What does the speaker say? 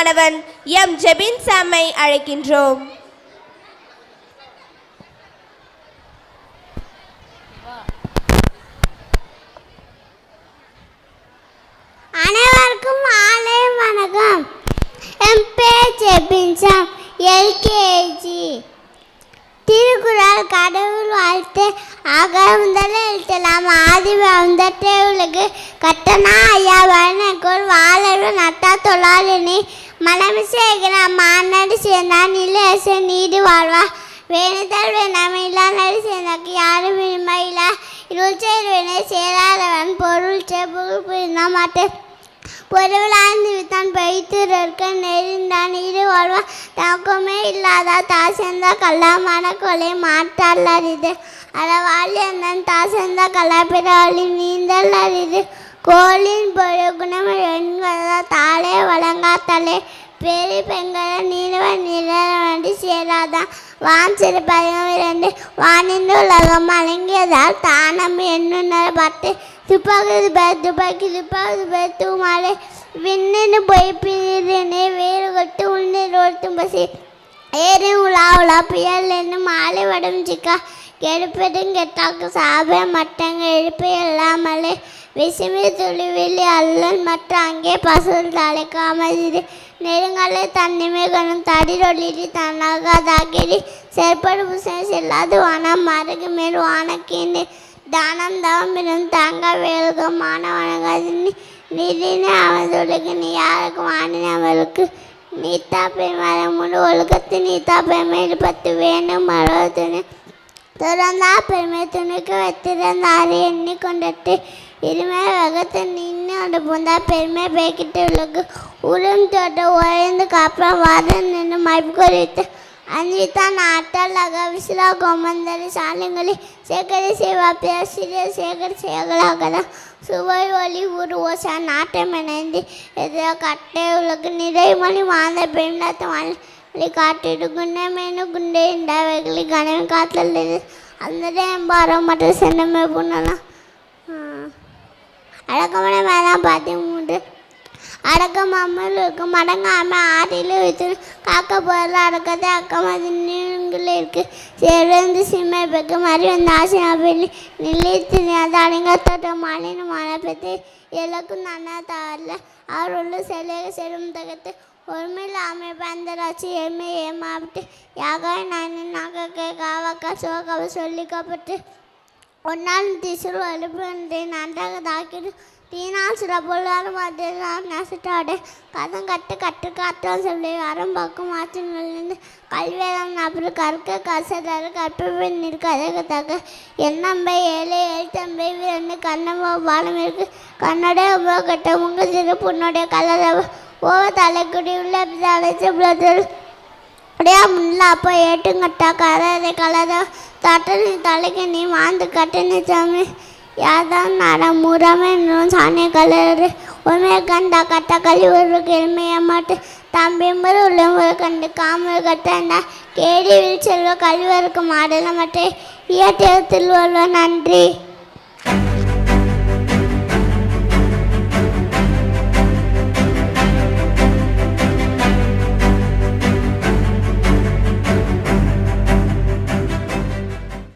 மாணவன் எம் ஜெபின் சாமை அழைக்கின்றோம். அனைவருக்கும் மாலை வணக்கம். என் பேர் ஜெபின் சாம், எல்கேஜி. திருக்குறள் கடவுள் வாழ்த்து அகழ்ந்தல எழுத்தலாம் ஆதி வாழ்ந்தே உலகு கட்டணா ஐயா வழனக்குள் வாழவு நட்டா தொழாலினி மனமிசேகிற மாநாடு சேர்ந்தான் நிலேச நீடு வாழ்வா வேணுதல் வேணாம் இல்லா நடி சேர்ந்தாக்கு யாரும் விரும்பையில இருள் சேர்வினை சேராதவன் பொருள் புகழ் புரிந்தா மாட்டேன் பொருளாய்ந்து வித்தான் பைத்திருக்க நெறிந்தான் இரு வாழ்வா தாக்கமே இல்லாத தாசெந்த கல்லாமான கொலை மாட்டால் அரிது அளவாளி அந்தன் தாசெந்த கலாப்பிராளி நீந்தல் அரிது கோளின் பொழு குணம் எண்கள தாளே வழங்காத்தலே பெரிய பெண்களை நீளவன் நிலவண்டி சேராதான் வான் சிறு பதிகம் 2 வானின்று உலகம் அடங்கியதால் தானம் எண்ணுணர பட்டு துப்பாக்கி துப்பாக்கி தூமாலே விண்ணின்னு போய் பிரினே வேறு கொட்டு உள்நீர் ஒருத்தும் பசி ஏறி உலா உலா புயல் என்று மாலை வடம் சிக்கா கெடுப்பதும் கெட்டாக்கு சாப மட்டங்க எழுப்பு எல்லாமலே விசுமி துளிவிலி அல்லல் மற்ற அங்கே பசுல் தலைக்காமது நெருங்கலை தன்னிமை கணும் தடிரொலிடி தன்னாகாதாகிரி செயற்படு புசம் செல்லாது வானம் மருகு மேல் வானக்கீண்டு தானம் தவம் இருந்து தாங்க வேலுக்கு மாணவனகாது நிதினே அவர்களுக்கு நீ யாருக்கு வாணின அவளுக்கு நீத்தா பெருமாள் முழு ஒழுக்கத்து நீத்தா பெருமையில் 10 வேண்டும் 60 துறந்தா பெருமை துணிக்கு வைத்திருந்தாரு எண்ணி கொண்டுட்டு இருமை வகத்தை நின்று அந்த பூந்தா பெருமை பேக்கிட்டு உலகு உளும் தோட்ட உழைந்து காப்புறம் வாதம் நின்று மயப்பு குறித்து அஞ்சித்தான் ஆட்டால் அகவிசிலா கோமந்தரி சாலைங்களில் சேகரி சேவா பேசிரியர் சேகர் சேகலாகதான் சுவை ஒளி உருவோசா நாட்டம் இணைந்து எதிராக கட்டை உலகு நிறைமணி வாழ்ந்த பெண்ணாத்த வழி காட்டிட்டு குண்டே மேனு குண்டே இண்டாவைகளை கனவு காத்தல் அந்த எம்பாரம் மற்றும் சென்னமே புண்ணலாம் அடக்கமான மேலாம் 13 அடக்கம் அம்மல் இருக்கும் மடங்காமல் ஆறில் வைத்து காக்க போதில் அடக்கத்தை அக்கமது நீங்கள இருக்கு சேர்ந்து சிம்மை பெக்கும் அறிவந்த ஆசை அப்படி நிலைத்து அது அடங்கத்தோட்ட மாலின மனப்பத்தை எல்லக்கும் நன்னா தவறல அவர் உள்ள சிலையை செல்லும் தகத்து ஒருமையில் அமைப்பு அந்த ராட்சி எம்மை ஏமாவிட்டு யாக நான் நகை காவக்கா சோகாவை சொல்லிக்கப்பட்டு ஒன்றால் திசுறு வலுப்பு நன்றாக தாக்கிட்டு தீனால் சில பொருளாலும் அதெல்லாம் நசுட்டாடு கதம் கட்டு காற்றால் சொல்லி அறம் பக்கம் மாற்றிலிருந்து கல்வேதம் நபரு கற்க கசடரு கற்பு நிற்கு அதற்கு தக்க எண்ணம்பை 7 எழுத்தம்பை 2 கண்ணம்போ பாலம் இருக்கு கண்ணோடைய கட்ட முங்க சிறு பொண்ணுடைய கலர தலைக்குடி உள்ள அழைச்ச அப்படியே முன்ன அப்போ ஏட்டுங்கட்டா கலரை கலர தட்டனி தலைக்கு நீ மாந்து கட்டணி சாமி யாதான் நட முறமே சாணி கலரு உண்மையை கண்டா கட்ட கழிவு கிழமைய மாட்டு தம்பிம்பது உள்ளவங்க கண்டு காமல் கட்டண்டா கேடி செல்வ கழிவருக்கு மாடல மாட்டே இயற்றத்தில் நன்றி.